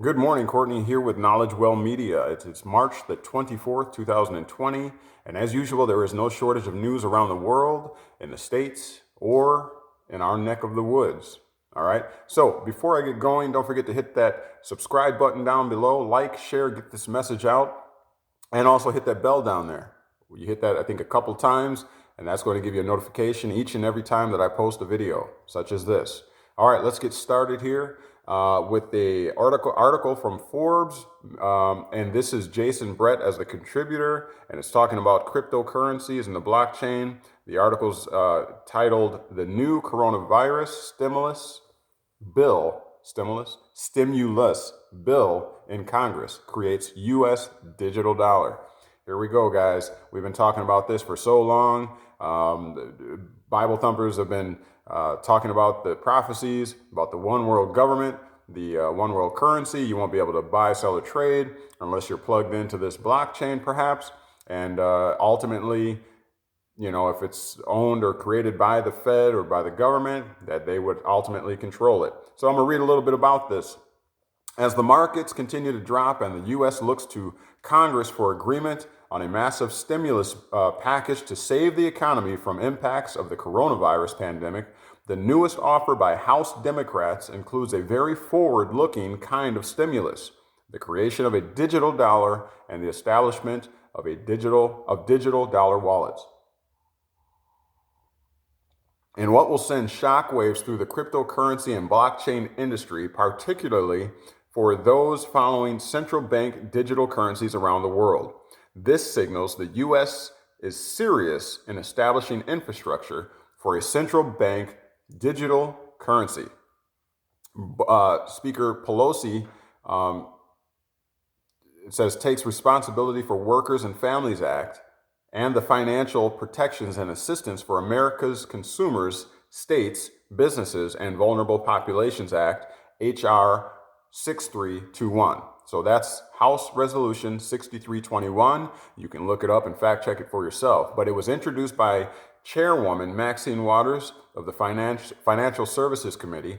Good morning, Courtney here with Knowledge Well Media. It's March the 24th, 2020, and as usual, there is no shortage of news around the world, in the States, or in our neck of the woods. All right, so before I get going, don't forget to hit that subscribe button down below, like, share, get this message out, and also hit that bell down there. You hit that, I think, a couple times, and that's going to give you a notification each and every time that I post a video, such as this. All right, let's get started here with the article from Forbes, and this is Jason Brett as the contributor, and it's talking about cryptocurrencies and the blockchain. The article's titled "The New Coronavirus Stimulus Bill in Congress Creates U.S. Digital Dollar." Here we go, guys. We've been talking about this for so long. Bible thumpers have been talking about the prophecies, about the one world government, the one world currency. You won't be able to buy, sell, or trade unless you're plugged into this blockchain, perhaps. And ultimately, if it's owned or created by the Fed or by the government, that they would ultimately control it. So I'm going to read a little bit about this. As the markets continue to drop and the U.S. looks to Congress for agreement on a massive stimulus package to save the economy from impacts of the coronavirus pandemic, the newest offer by House Democrats includes a very forward-looking kind of stimulus: the creation of a digital dollar and the establishment of digital dollar wallets. And what will send shockwaves through the cryptocurrency and blockchain industry, particularly for those following central bank digital currencies around the world. This signals the U.S. is serious in establishing infrastructure for a central bank digital currency. Speaker Pelosi, it says, takes responsibility for Workers and Families Act and the Financial Protections and Assistance for America's Consumers, States, Businesses, and Vulnerable Populations Act, H.R. 6321. So that's House Resolution 6321. You can look it up and fact check it for yourself. But it was introduced by Chairwoman Maxine Waters of the Financial Services Committee.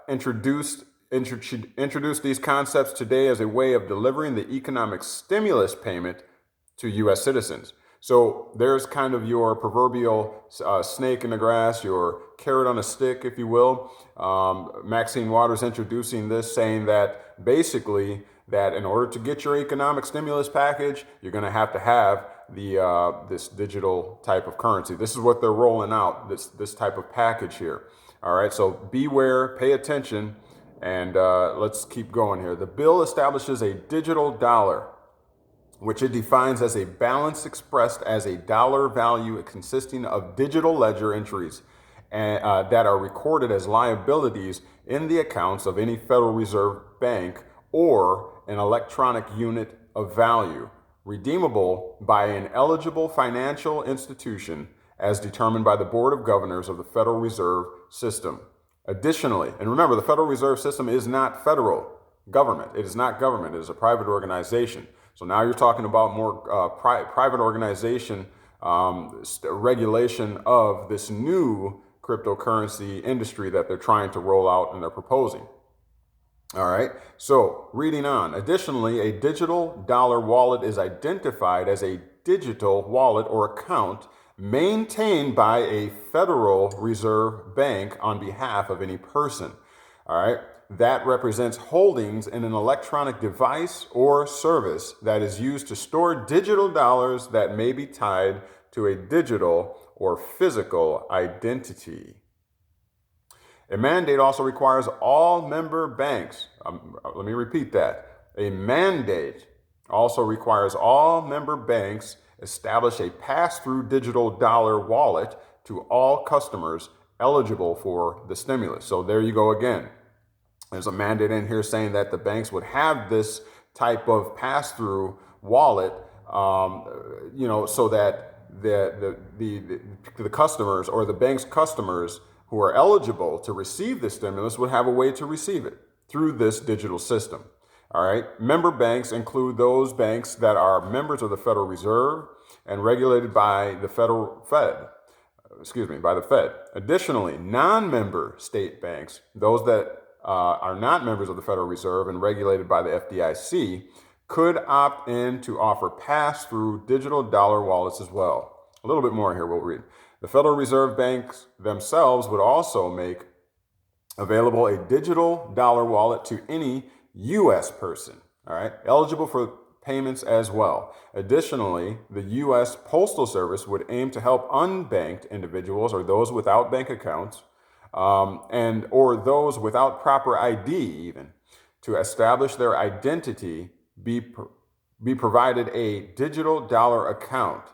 Introduced these concepts today as a way of delivering the economic stimulus payment to U.S. citizens. So there's kind of your proverbial snake in the grass, your carrot on a stick, if you will. Maxine Waters introducing this, saying that basically that in order to get your economic stimulus package, you're going to have this digital type of currency. This is what they're rolling out, this type of package here. All right, so beware, pay attention, and let's keep going here. The bill establishes a digital dollar, which it defines as a balance expressed as a dollar value consisting of digital ledger entries that are recorded as liabilities in the accounts of any Federal Reserve Bank or an electronic unit of value, redeemable by an eligible financial institution as determined by the Board of Governors of the Federal Reserve System. Additionally, and remember, the Federal Reserve System is not federal government. It is not government. It is a private organization. So now you're talking about more private organization regulation of this new cryptocurrency industry that they're trying to roll out and they're proposing. All right, so reading on. Additionally, a digital dollar wallet is identified as a digital wallet or account maintained by a Federal Reserve Bank on behalf of any person. All right. That represents holdings in an electronic device or service that is used to store digital dollars that may be tied to a digital or physical identity. A mandate also requires all member banks. Let me repeat that. A mandate also requires all member banks establish a pass-through digital dollar wallet to all customers eligible for the stimulus. So there you go again. There's a mandate in here saying that the banks would have this type of pass-through wallet, so that the customers or the bank's customers who are eligible to receive the stimulus would have a way to receive it through this digital system. All right. Member banks include those banks that are members of the Federal Reserve and regulated by the Fed. Additionally, non-member state banks, those that are not members of the Federal Reserve and regulated by the FDIC could opt in to offer pass-through digital dollar wallets as well. A little bit more here we'll read. The Federal Reserve banks themselves would also make available a digital dollar wallet to any U.S. person, all right, eligible for payments as well. Additionally, the U.S. Postal Service would aim to help unbanked individuals or those without bank accounts and or those without proper ID even to establish their identity, be provided a digital dollar account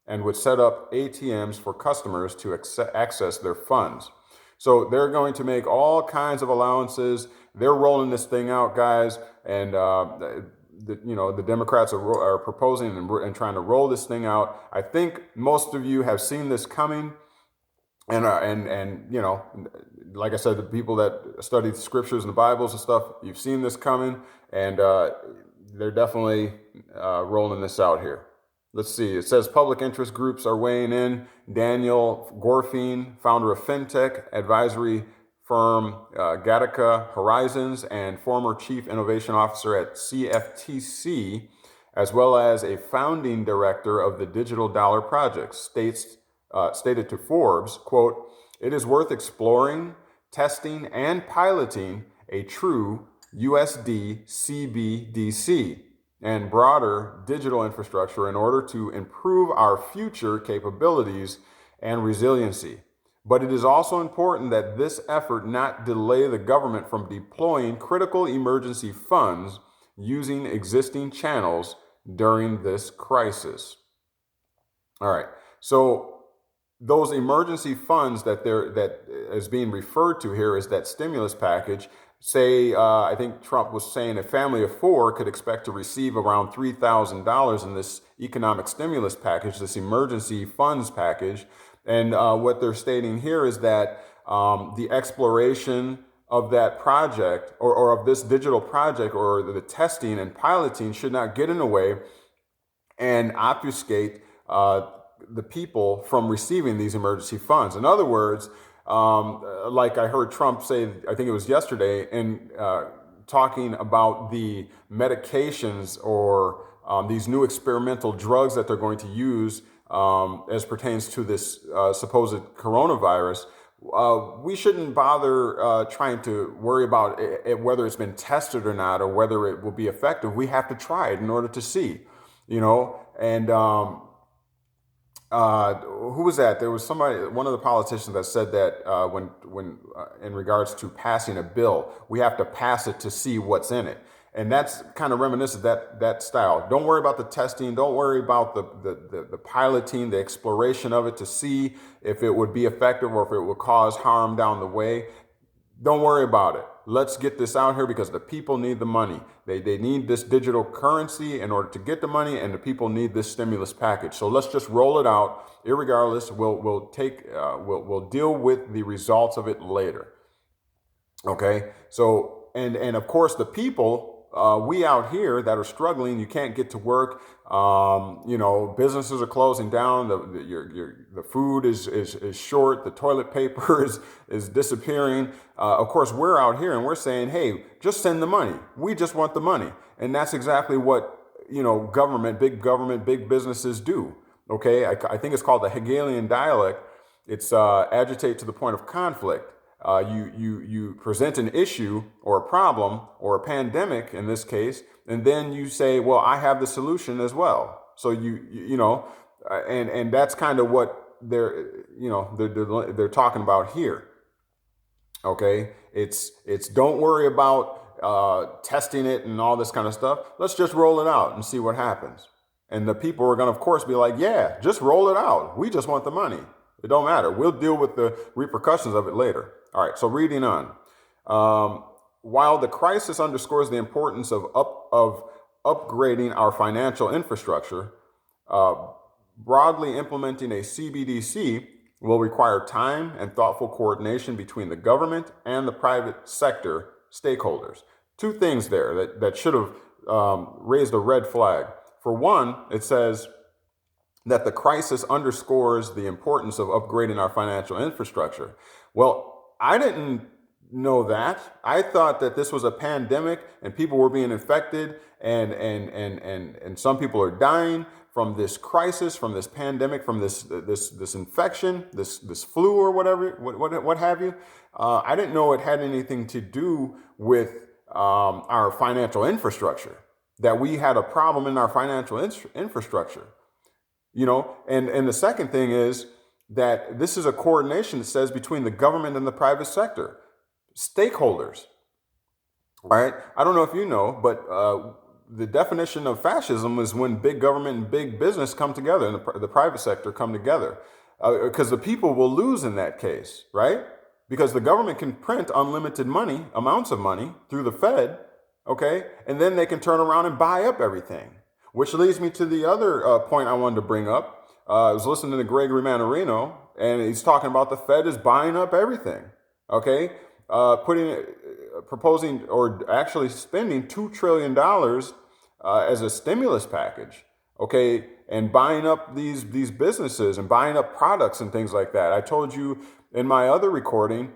and would set up ATMs for customers to access their funds. So they're going to make all kinds of allowances. They're rolling this thing out, guys, and the Democrats are proposing and trying to roll this thing out. I think most of you have seen this coming, and like I said, the people that study the scriptures and the Bibles and stuff, you've seen this coming, and they're definitely rolling this out here. Let's see. It says public interest groups are weighing in. Daniel Gorfine, founder of fintech advisory firm Gattaca Horizons and former chief innovation officer at CFTC, as well as a founding director of the Digital Dollar Project, stated to Forbes, quote, "It is worth exploring, testing, and piloting a true USD CBDC and broader digital infrastructure in order to improve our future capabilities and resiliency. But it is also important that this effort not delay the government from deploying critical emergency funds using existing channels during this crisis." All right, so those emergency funds that is being referred to here is that stimulus package. Say, I think Trump was saying a family of four could expect to receive around $3,000 in this economic stimulus package, this emergency funds package. And what they're stating here is that the exploration of that project or of this digital project or the testing and piloting should not get in the way and obfuscate the people from receiving these emergency funds. In other words, like I heard Trump say, I think it was yesterday, in talking about the medications or these new experimental drugs that they're going to use as pertains to this supposed coronavirus. We shouldn't bother trying to worry about whether it's been tested or not or whether it will be effective. We have to try it in order to see, and who was that? There was somebody, one of the politicians that said that when in regards to passing a bill, we have to pass it to see what's in it. And that's kind of reminiscent of that style. Don't worry about the testing. Don't worry about the piloting, the exploration of it to see if it would be effective or if it would cause harm down the way. Don't worry about it. Let's get this out here because the people need the money. They need this digital currency in order to get the money, and the people need this stimulus package. So let's just roll it out. Irregardless, we'll deal with the results of it later. Okay. So and of course the people. We out here that are struggling, you can't get to work. Businesses are closing down. The food is short. The toilet paper is disappearing. Of course, we're out here and we're saying, hey, just send the money. We just want the money, and that's exactly what government, big businesses do. Okay, I think it's called the Hegelian dialect. It's agitate to the point of conflict. You present an issue or a problem or a pandemic in this case, and then you say, well, I have the solution as well. So and that's kind of what they're talking about here. Okay, it's don't worry about testing it and all this kind of stuff. Let's just roll it out and see what happens. And the people are going to, of course, be like, yeah, just roll it out. We just want the money. It don't matter. We'll deal with the repercussions of it later. All right, so reading on. While the crisis underscores the importance of upgrading our financial infrastructure, broadly implementing a CBDC will require time and thoughtful coordination between the government and the private sector stakeholders. Two things there that should have raised a red flag. For one, it says that the crisis underscores the importance of upgrading our financial infrastructure. Well, I didn't know that. I thought that this was a pandemic and people were being infected and some people are dying from this crisis, from this pandemic, from this infection, this flu or whatever, what have you. I didn't know it had anything to do with our financial infrastructure, that we had a problem in our financial infrastructure. And the second thing is that this is a coordination, that says, between the government and the private sector, stakeholders. Right? I don't know if you know, but the definition of fascism is when big government and big business come together, and the private sector come together, because the people will lose in that case, right? Because the government can print unlimited money, amounts of money through the Fed, okay, and then they can turn around and buy up everything. Which leads me to the other point I wanted to bring up. I was listening to Gregory Mannarino, and he's talking about the Fed is buying up everything, okay? Proposing, or actually spending $2 trillion as a stimulus package, okay? And buying up these businesses and buying up products and things like that. I told you in my other recording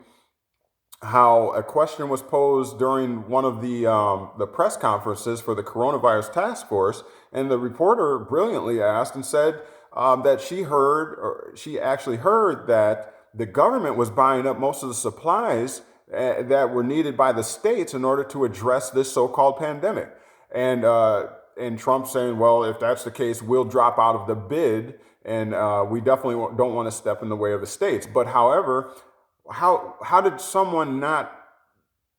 how a question was posed during one of the press conferences for the coronavirus task force, and the reporter brilliantly asked and said that she actually heard that the government was buying up most of the supplies that were needed by the states in order to address this so-called pandemic. And Trump saying, well, if that's the case, we'll drop out of the bid, and we definitely don't want to step in the way of the states. But however, how did someone not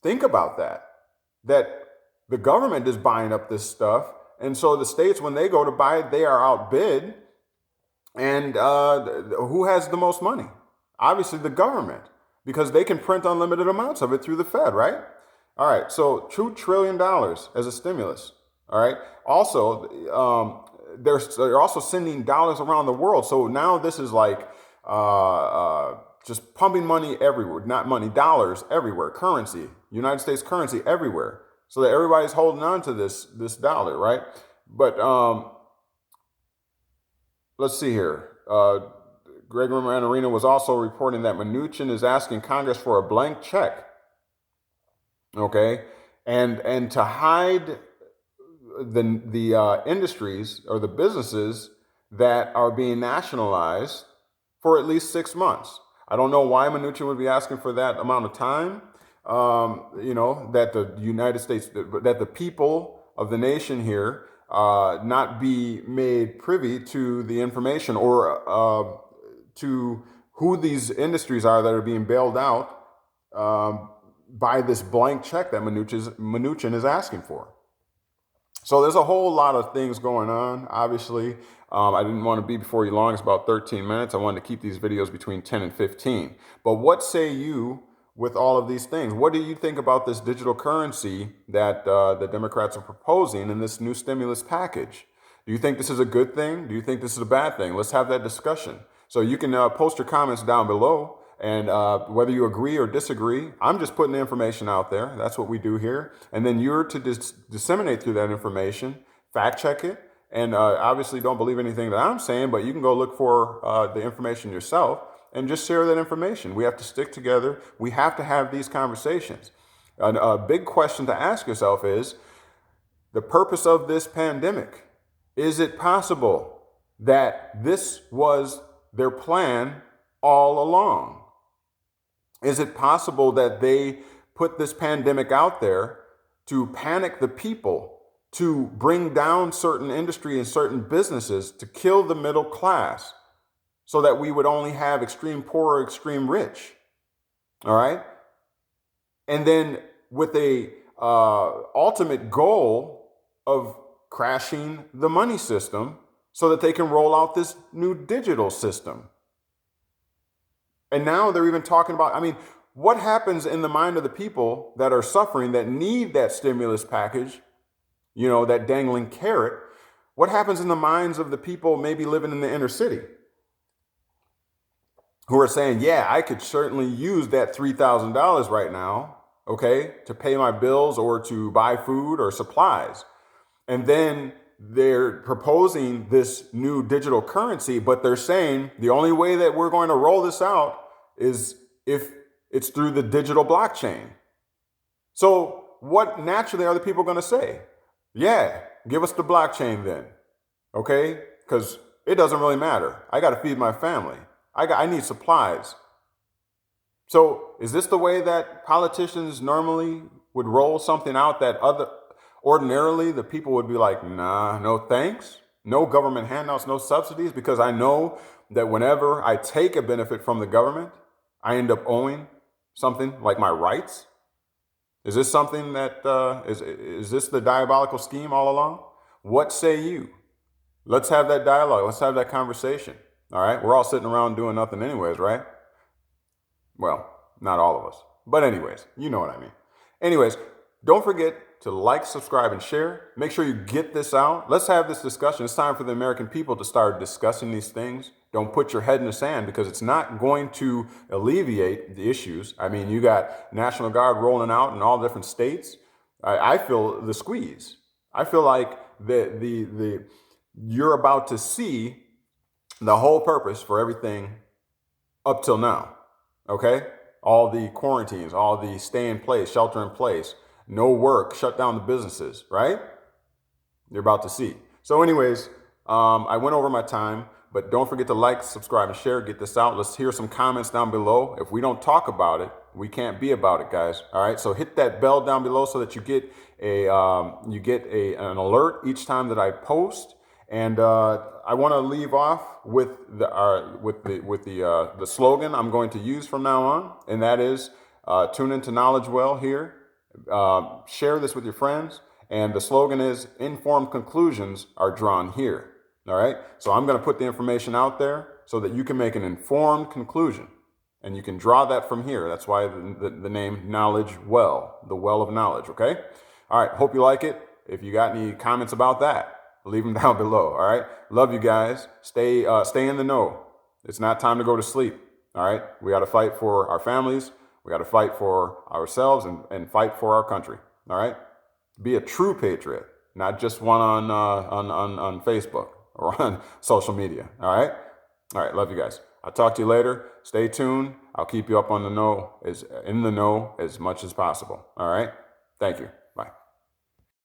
think about that the government is buying up this stuff, and so the states, when they go to buy it, they are outbid, and who has the most money? Obviously the government, because they can print unlimited amounts of it through the Fed, right? All right, so $2 trillion as a stimulus. All right. Also, they're also sending dollars around the world. So now this is like just pumping money everywhere, not money, dollars everywhere, currency, United States currency everywhere, so that everybody's holding on to this dollar, right? But let's see here. Gregory Mannarino was also reporting that Mnuchin is asking Congress for a blank check, okay, and to hide the industries or the businesses that are being nationalized for at least 6 months. I don't know why Mnuchin would be asking for that amount of time. That the United States, that the people of the nation here not be made privy to the information, or to who these industries are that are being bailed out by this blank check that Mnuchin is asking for. So there's a whole lot of things going on, obviously. I didn't want to be before you long. It's about 13 minutes. I wanted to keep these videos between 10 and 15. But what say you with all of these things? What do you think about this digital currency that the Democrats are proposing in this new stimulus package? Do you think this is a good thing? Do you think this is a bad thing? Let's have that discussion. So you can post your comments down below. And whether you agree or disagree, I'm just putting the information out there. That's what we do here. And then you're to disseminate through that information, fact check it, and obviously don't believe anything that I'm saying, but you can go look for the information yourself and just share that information. We have to stick together. We have to have these conversations. And a big question to ask yourself is the purpose of this pandemic. Is it possible that this was their plan all along? Is it possible that they put this pandemic out there to panic the people, to bring down certain industry and certain businesses, to kill the middle class, so that we would only have extreme poor or extreme rich? All right? And then with a ultimate goal of crashing the money system so that they can roll out this new digital system. And now they're even talking about, what happens in the mind of the people that are suffering, that need that stimulus package, that dangling carrot? What happens in the minds of the people maybe living in the inner city who are saying, yeah, I could certainly use that $3,000 right now, okay, to pay my bills or to buy food or supplies. And then they're proposing this new digital currency, but they're saying the only way that we're going to roll this out is if It's through the digital blockchain. So what naturally are the people going to say? Yeah, give us the blockchain then. Okay? Because it doesn't really matter. I got to feed my family. I need supplies. So is this the way that politicians normally would roll something out that ordinarily the people would be like, nah, no thanks, no government handouts, no subsidies, because I know that whenever I take a benefit from the government, I end up owing something like my rights? Is this something that is this the diabolical scheme all along? What say you? Let's have that dialogue. Let's have that conversation. All right. We're all sitting around doing nothing anyways, right? Well, not all of us. But anyways, you know what I mean. Anyways, don't forget to like, subscribe, and share. Make sure you get this out. Let's have this discussion. It's time for the American people to start discussing these things. Don't put your head in the sand, because it's not going to alleviate the issues. I mean, you got National Guard rolling out in all different states. I feel the squeeze. I feel like you're about to see the whole purpose for everything up till now. Okay? All the quarantines, all the stay in place, shelter in place, no work, shut down the businesses, right? You're about to see. So anyways, I went over my time, but don't forget to like, subscribe, and share. Get this out. Let's hear some comments down below. If we don't talk about it, we can't be about it, guys. All right. So hit that bell down below so that you get an alert each time that I post. And I want to leave off with the slogan I'm going to use from now on, and that is tune into Knowledge Well here. Share this with your friends, and the slogan is informed conclusions are drawn here. All right. So I'm going to put the information out there so that you can make an informed conclusion, and you can draw that from here. That's why the name Knowledge Well, the well of knowledge. Okay. All right. Hope you like it. If you got any comments about that, leave them down below. All right. Love you guys. Stay in the know. It's not time to go to sleep. All right. We got to fight for our families. We got to fight for ourselves and fight for our country. All right. Be a true patriot, not just one on Facebook or on social media. All right. All right. Love you guys. I'll talk to you later. Stay tuned. I'll keep you up on the know, in the know as much as possible. All right. Thank you.